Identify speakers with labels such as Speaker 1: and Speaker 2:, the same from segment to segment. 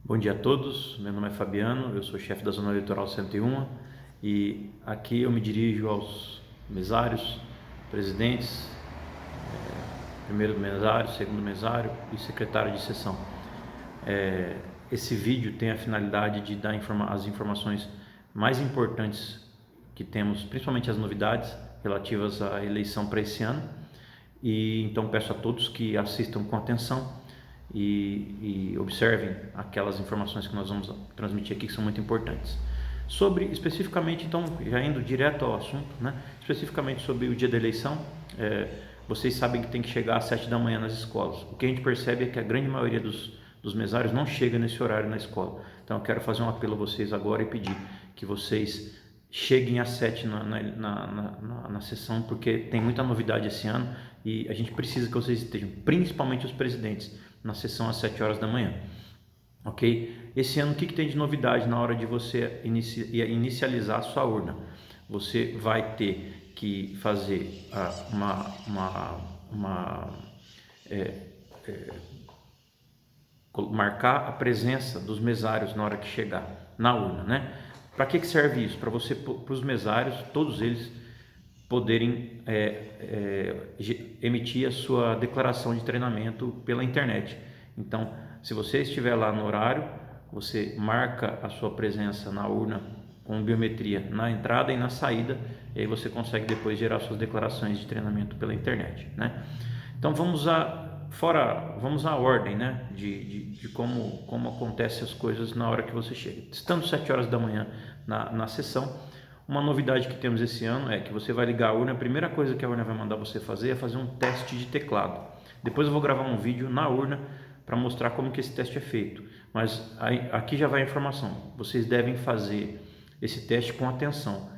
Speaker 1: Bom dia a todos, meu nome é Fabiano, eu sou chefe da Zona Eleitoral 101 e aqui eu me dirijo aos mesários, presidentes, primeiro mesário, segundo mesário e secretário de sessão. Esse vídeo tem a finalidade de dar as informações mais importantes que temos, principalmente as novidades relativas à eleição para esse ano, e então peço a todos que assistam com atenção e observem aquelas informações que nós vamos transmitir aqui, que são muito importantes. Sobre, especificamente, então, já indo direto ao assunto, né? Especificamente sobre o dia da eleição, vocês sabem que tem que chegar às 7 da manhã nas escolas. O que a gente percebe é que a grande maioria dos mesários não chega nesse horário na escola. Então eu quero fazer um apelo a vocês agora e pedir que vocês cheguem às 7 na sessão, porque tem muita novidade esse ano e a gente precisa que vocês estejam, principalmente os presidentes, na sessão às 7 horas da manhã. Ok? Esse ano o que tem de novidade na hora de você inicializar a sua urna? Você vai ter que fazer marcar a presença dos mesários na hora que chegar na urna, né? Para que serve isso? Para os mesários, todos eles, poderem emitir a sua declaração de treinamento pela internet. Então, se você estiver lá no horário, você marca a sua presença na urna com biometria na entrada e na saída, e aí você consegue depois gerar suas declarações de treinamento pela internet, né? Então vamos à ordem, né, de como acontecem as coisas na hora que você chega. Estando 7 horas da manhã na sessão, uma novidade que temos esse ano é que você vai ligar a urna, a primeira coisa que a urna vai mandar você fazer é fazer um teste de teclado. Depois eu vou gravar um vídeo na urna para mostrar como que esse teste é feito, mas aqui já vai a informação. Vocês devem fazer esse teste com atenção.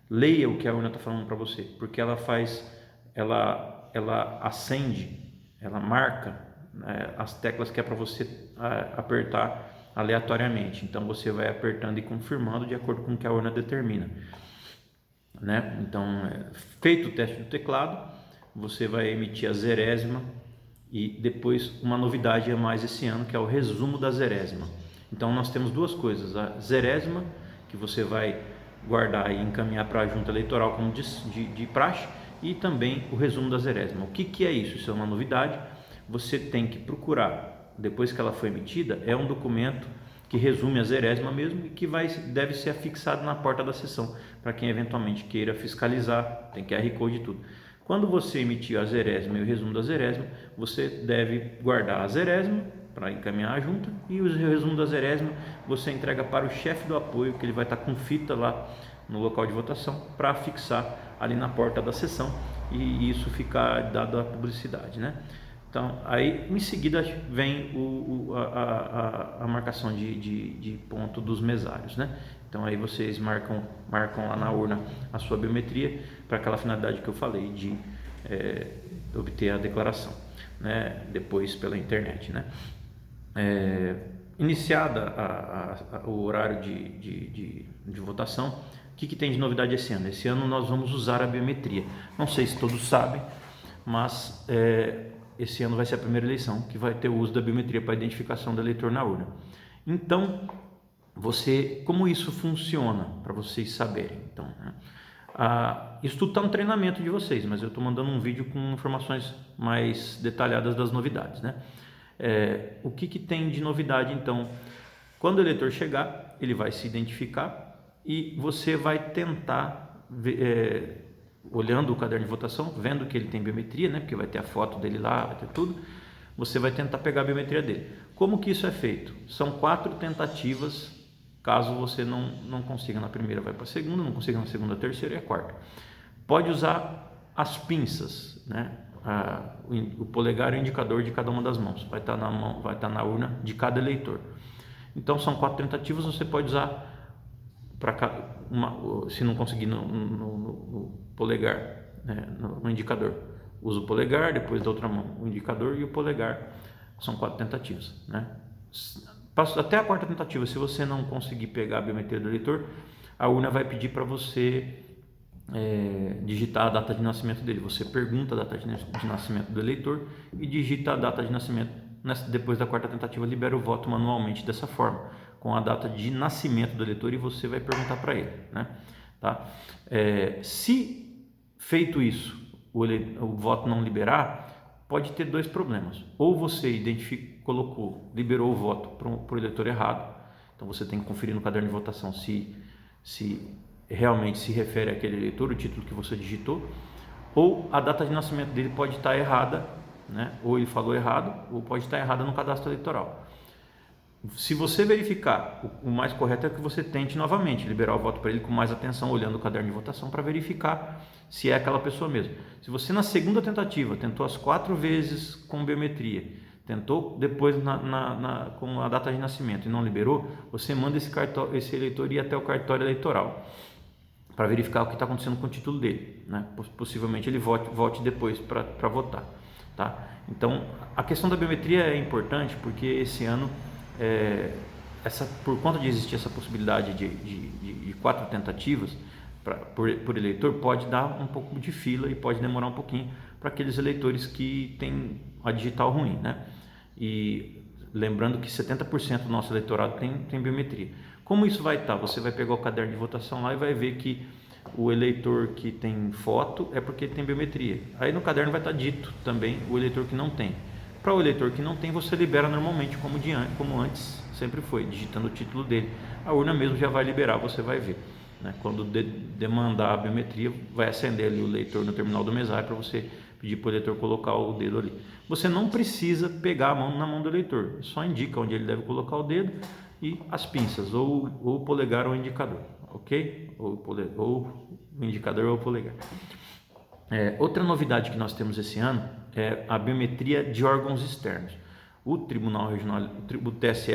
Speaker 1: Leia o que a urna está falando para você, porque ela acende, ela marca as teclas que é para você apertar aleatoriamente. Então você vai apertando e confirmando de acordo com o que a urna determina, né? Então, feito o teste do teclado, você vai emitir a zerésima e depois uma novidade a mais esse ano, que é o resumo da zerésima. Então nós temos duas coisas: a zerésima, que você vai guardar e encaminhar para a junta eleitoral como de praxe, e também o resumo da zerésima. O que é isso? Isso é uma novidade. Você tem que procurar, depois que ela foi emitida, é um documento que resume a zerésima mesmo e que deve ser afixado na porta da sessão, para quem eventualmente queira fiscalizar, tem QR Code e tudo. Quando você emitir a zerésima e o resumo da zerésima, você deve guardar a zerésima para encaminhar a junta, e o resumo da zerésima você entrega para o chefe do apoio, que ele vai estar com fita lá no local de votação para fixar ali na porta da sessão, e isso fica dado a publicidade, né? Então, aí em seguida vem a marcação de ponto dos mesários, né? Então aí vocês marcam lá na urna a sua biometria para aquela finalidade que eu falei de obter a declaração, né? Depois pela internet, né? Iniciada o horário de votação, o que tem de novidade esse ano? Esse ano nós vamos usar a biometria. Não sei se todos sabem, mas esse ano vai ser a primeira eleição que vai ter o uso da biometria para a identificação do eleitor na urna. Então, como isso funciona, para vocês saberem. Então, né? Isso tudo está no treinamento de vocês, mas eu estou mandando um vídeo com informações mais detalhadas das novidades, né? O que tem de novidade, então? Quando o eleitor chegar, ele vai se identificar e você vai tentar olhando o caderno de votação, vendo que ele tem biometria, né, porque vai ter a foto dele lá, vai ter tudo, você vai tentar pegar a biometria dele. Como que isso é feito? São 4 tentativas, caso você não consiga na primeira, vai para a segunda, não consiga na segunda, a terceira e a quarta. Pode usar as pinças, né, o polegar e o indicador de cada uma das mãos, vai estar na urna de cada eleitor. Então são 4 tentativas, você pode usar se não conseguir no polegar, né, no indicador, usa o polegar, depois da outra mão o indicador e o polegar. São 4 tentativas, né? Até a quarta tentativa, se você não conseguir pegar a biometria do eleitor, a urna vai pedir para você digitar a data de nascimento dele. Você pergunta a data de nascimento do eleitor e digita a data de nascimento depois da quarta tentativa, libera o voto manualmente dessa forma, com a data de nascimento do eleitor, e você vai perguntar para ele, né? Tá? Se feito isso, o voto não liberar, pode ter dois problemas. Ou você liberou o voto para o eleitor errado, então você tem que conferir no caderno de votação se realmente se refere àquele eleitor, o título que você digitou, ou a data de nascimento dele pode estar errada, né? Ou ele falou errado, ou pode estar errada no cadastro eleitoral. Se você verificar, o mais correto é que você tente novamente liberar o voto para ele com mais atenção, olhando o caderno de votação para verificar se é aquela pessoa mesmo. Se você na segunda tentativa tentou as 4 vezes com biometria, tentou depois com a data de nascimento e não liberou, você manda esse eleitor ir até o cartório eleitoral para verificar o que está acontecendo com o título dele, né? Possivelmente ele volte depois para votar, tá? Então, a questão da biometria é importante porque esse ano, por conta de existir essa possibilidade de 4 tentativas por eleitor, pode dar um pouco de fila e pode demorar um pouquinho para aqueles eleitores que têm a digital ruim, né? E lembrando que 70% do nosso eleitorado tem biometria. Como isso vai estar? Você vai pegar o caderno de votação lá e vai ver que o eleitor que tem foto é porque ele tem biometria. Aí no caderno vai estar dito também o eleitor que não tem. Para o eleitor que não tem, você libera normalmente como antes sempre foi, digitando o título dele. A urna mesmo já vai liberar, você vai ver, né? Quando demandar a biometria, vai acender ali o leitor no terminal do mesário para você pedir para o eleitor colocar o dedo ali. Você não precisa pegar a mão na mão do eleitor, só indica onde ele deve colocar o dedo e as pinças, ou o polegar ou o indicador, ok? Ou o indicador ou o polegar. Outra novidade que nós temos esse ano é a biometria de órgãos externos. O Tribunal Regional, o TSE,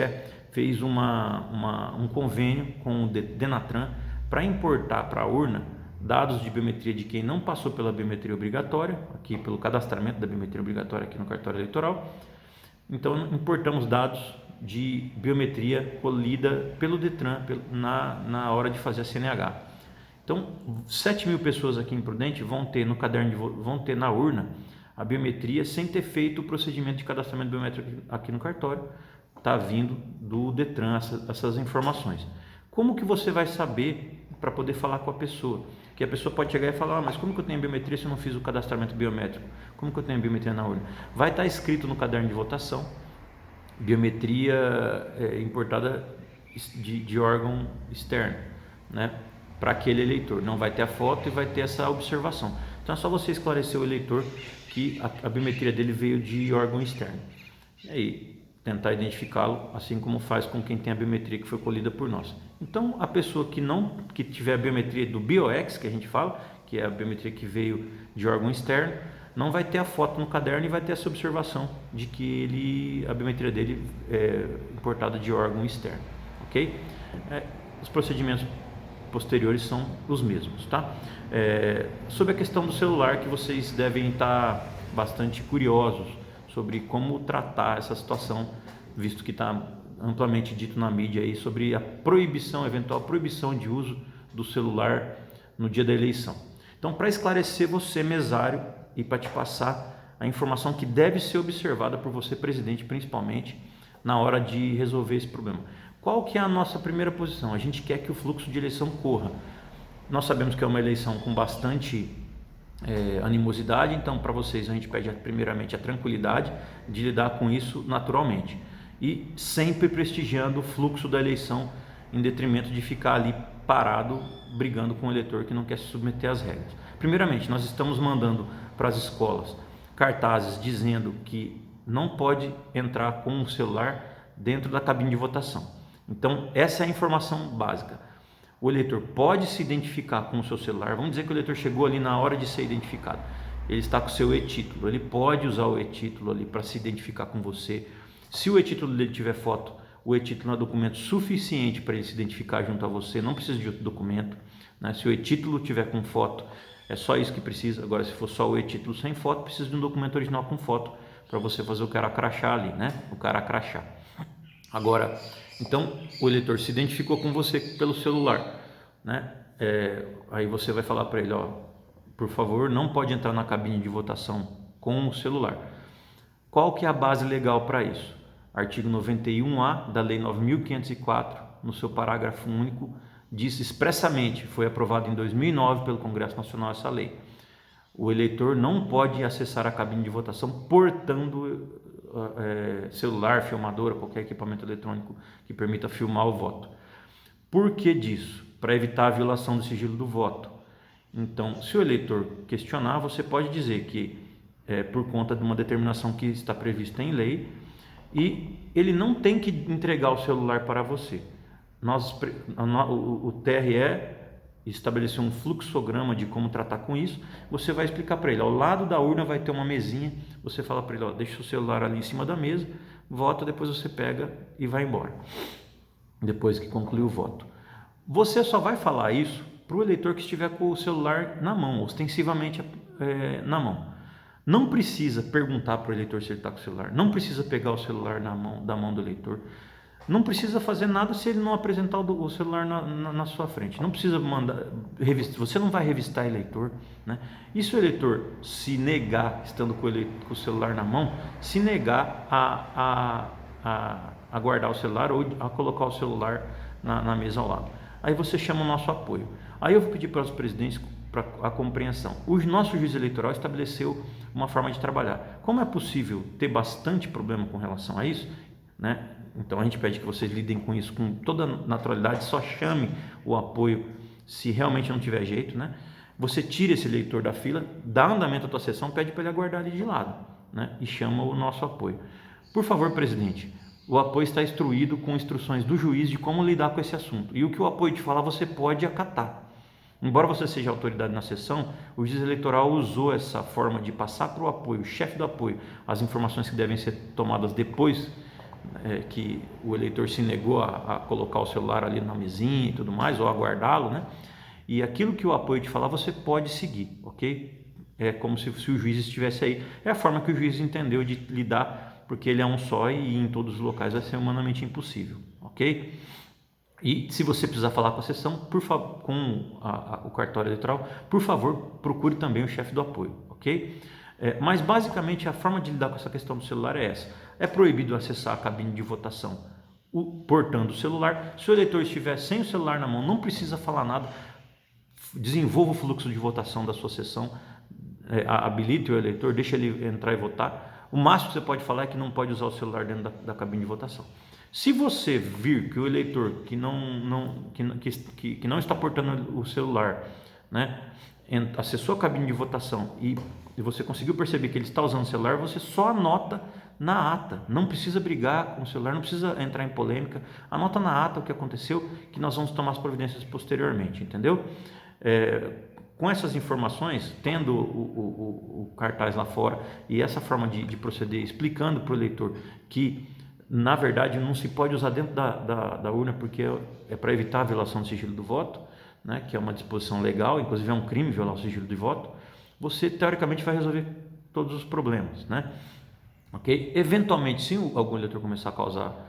Speaker 1: fez um convênio com o Denatran para importar para a urna dados de biometria de quem não passou pela biometria obrigatória, aqui pelo cadastramento da biometria obrigatória aqui no cartório eleitoral. Então, importamos dados de biometria colhida pelo Detran na hora de fazer a CNH. Então, 7.000 pessoas aqui em Prudente vão ter no caderno vão ter na urna a biometria sem ter feito o procedimento de cadastramento biométrico aqui no cartório. Está vindo do Detran essas informações. Como que você vai saber para poder falar com a pessoa? Que a pessoa pode chegar e falar, mas como que eu tenho biometria se eu não fiz o cadastramento biométrico? Como que eu tenho biometria na urna? Vai estar escrito no caderno de votação, biometria importada de órgão externo, né? Para aquele eleitor. Não vai ter a foto e vai ter essa observação. Então é só você esclarecer o eleitor que a biometria dele veio de órgão externo. E aí, tentar identificá-lo, assim como faz com quem tem a biometria que foi colhida por nós. Então, a pessoa que tiver a biometria do BioX, que a gente fala, que é a biometria que veio de órgão externo, não vai ter a foto no caderno e vai ter essa observação de que a biometria dele é importada de órgão externo, ok? Os procedimentos posteriores são os mesmos, tá? Sobre a questão do celular, que vocês devem estar bastante curiosos sobre como tratar essa situação, visto que está amplamente dito na mídia aí sobre a eventual proibição de uso do celular no dia da eleição. Então, para esclarecer você, mesário, e para te passar a informação que deve ser observada por você, presidente, principalmente, na hora de resolver esse problema. Qual que é a nossa primeira posição? A gente quer que o fluxo de eleição corra. Nós sabemos que é uma eleição com bastante animosidade, então para vocês a gente pede primeiramente a tranquilidade de lidar com isso naturalmente e sempre prestigiando o fluxo da eleição em detrimento de ficar ali parado brigando com o eleitor que não quer se submeter às regras. Primeiramente, nós estamos mandando para as escolas cartazes dizendo que não pode entrar com um celular dentro da cabine de votação. Então essa é a informação básica. O eleitor pode se identificar com o seu celular. Vamos dizer que o eleitor chegou ali na hora de ser identificado. Ele está com o seu e-título. Ele pode usar o e-título ali para se identificar com você. Se o e-título dele tiver foto, o e-título é um documento suficiente para ele se identificar junto a você. Não precisa de outro documento, né? Se o e-título tiver com foto, é só isso que precisa. Agora, se for só o e-título sem foto, precisa de um documento original com foto para você fazer o cara crachá ali, né? O cara crachá. Agora, então, o eleitor se identificou com você pelo celular, né? Aí você vai falar para ele, ó, por favor, não pode entrar na cabine de votação com o celular. Qual que é a base legal para isso? Artigo 91A da Lei 9.504, no seu parágrafo único, diz expressamente, foi aprovado em 2009 pelo Congresso Nacional essa lei. O eleitor não pode acessar a cabine de votação portando celular, filmadora, qualquer equipamento eletrônico que permita filmar o voto. Por que disso? Para evitar a violação do sigilo do voto. Então, se o eleitor questionar, você pode dizer que é por conta de uma determinação que está prevista em lei e ele não tem que entregar o celular para você. O TRE estabeleceu um fluxograma de como tratar com isso. Você vai explicar para ele, ao lado da urna vai ter uma mesinha, você fala para ele, ó, deixa o celular ali em cima da mesa, vota, depois você pega e vai embora, depois que concluir o voto. Você só vai falar isso para o eleitor que estiver com o celular na mão, ostensivamente na mão. Não precisa perguntar para o eleitor se ele está com o celular, não precisa pegar o celular da mão do eleitor, não precisa fazer nada se ele não apresentar o celular na sua frente, não precisa mandar revistar, você não vai revistar eleitor, né? E se o eleitor se negar, estando com o celular na mão, se negar a guardar o celular ou a colocar o celular na mesa ao lado, aí você chama o nosso apoio. Aí eu vou pedir para os presidentes para a compreensão. O nosso juiz eleitoral estabeleceu uma forma de trabalhar. Como é possível ter bastante problema com relação a isso, né? Então a gente pede que vocês lidem com isso com toda naturalidade, só chame o apoio se realmente não tiver jeito, né? Você tira esse eleitor da fila, dá andamento à tua sessão, pede para ele aguardar ali de lado, né? E chama o nosso apoio. Por favor, presidente, o apoio está instruído com instruções do juiz de como lidar com esse assunto. E o que o apoio te falar, você pode acatar. Embora você seja autoridade na sessão, o juiz eleitoral usou essa forma de passar para o apoio, o chefe do apoio, as informações que devem ser tomadas depois que o eleitor se negou a colocar o celular ali na mesinha e tudo mais, ou a guardá-lo, né? E aquilo que o apoio te falar, você pode seguir, ok? É como se o juiz estivesse aí. É a forma que o juiz entendeu de lidar, porque ele é um só e em todos os locais vai ser humanamente impossível, ok? E se você precisar falar com a sessão, por favor, com o cartório eleitoral, por favor, procure também o chefe do apoio, ok? Mas basicamente a forma de lidar com essa questão do celular é essa. É proibido acessar a cabine de votação portando o celular. Se o eleitor estiver sem o celular na mão, não precisa falar nada, desenvolva o fluxo de votação da sua sessão, habilite o eleitor, deixa ele entrar e votar. O máximo que você pode falar é que não pode usar o celular dentro da cabine de votação. Se você vir que o eleitor que não está portando o celular, né, acessou a cabine de votação e você conseguiu perceber que ele está usando o celular, você só anota na ata, não precisa brigar com o celular, não precisa entrar em polêmica, anota na ata o que aconteceu, que nós vamos tomar as providências posteriormente, entendeu? Com essas informações, tendo o cartaz lá fora e essa forma de proceder, explicando para o eleitor que na verdade não se pode usar dentro da urna porque é para evitar a violação do sigilo do voto, né, que é uma disposição legal, inclusive é um crime violar o sigilo de voto, você teoricamente vai resolver todos os problemas, né? Ok? Eventualmente, se algum eleitor começar a causar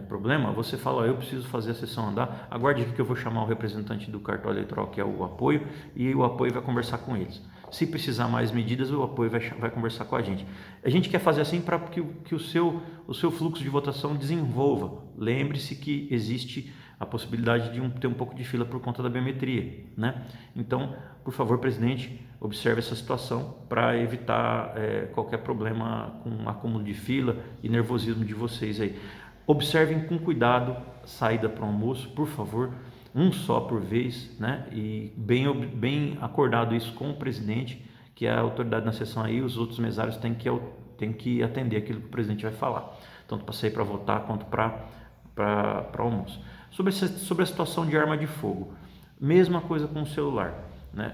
Speaker 1: problema, você fala, eu preciso fazer a sessão andar, aguarde aqui que eu vou chamar o representante do cartório eleitoral, que é o apoio, e o apoio vai conversar com eles. Se precisar mais medidas, o apoio vai conversar com a gente. A gente quer fazer assim para que o seu fluxo de votação desenvolva. Lembre-se que existe a possibilidade de ter um pouco de fila por conta da biometria, né? Então, por favor, presidente, observe essa situação para evitar qualquer problema com acúmulo de fila e nervosismo de vocês aí. Observem com cuidado a saída para o almoço, por favor, um só por vez, né? E bem acordado isso com o presidente, que é a autoridade na sessão aí, os outros mesários têm que atender aquilo que o presidente vai falar, tanto para sair para votar quanto para almoço. Sobre a situação de arma de fogo, mesma coisa com o celular, né?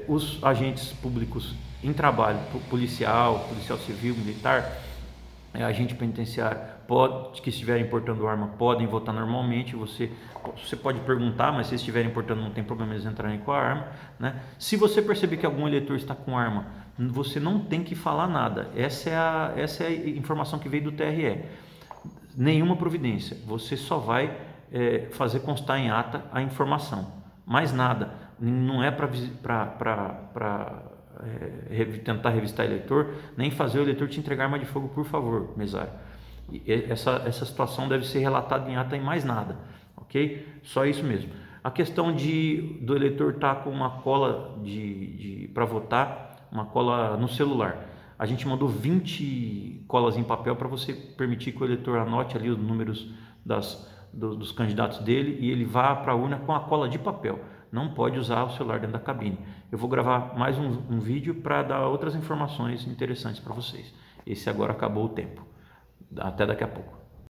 Speaker 1: Os agentes públicos em trabalho, policial civil, militar, agente penitenciário, que estiverem portando arma, podem votar normalmente. Você pode perguntar, mas se estiverem portando, não tem problema eles entrarem com a arma, né? Se você perceber que algum eleitor está com arma, você não tem que falar nada. Essa é a informação que veio do TRE. Nenhuma providência. Você só vai fazer constar em ata a informação. Mais nada. Não é para tentar revistar eleitor, nem fazer o eleitor te entregar arma de fogo, por favor, mesário. Essa situação deve ser relatada em ata e mais nada, ok? Só isso mesmo. A questão do eleitor estar com uma cola para votar, uma cola no celular. A gente mandou 20 colas em papel para você permitir que o eleitor anote ali os números dos candidatos dele e ele vá para a urna com a cola de papel. Não pode usar o celular dentro da cabine. Eu vou gravar mais um vídeo para dar outras informações interessantes para vocês. Esse agora acabou o tempo. Até daqui a pouco.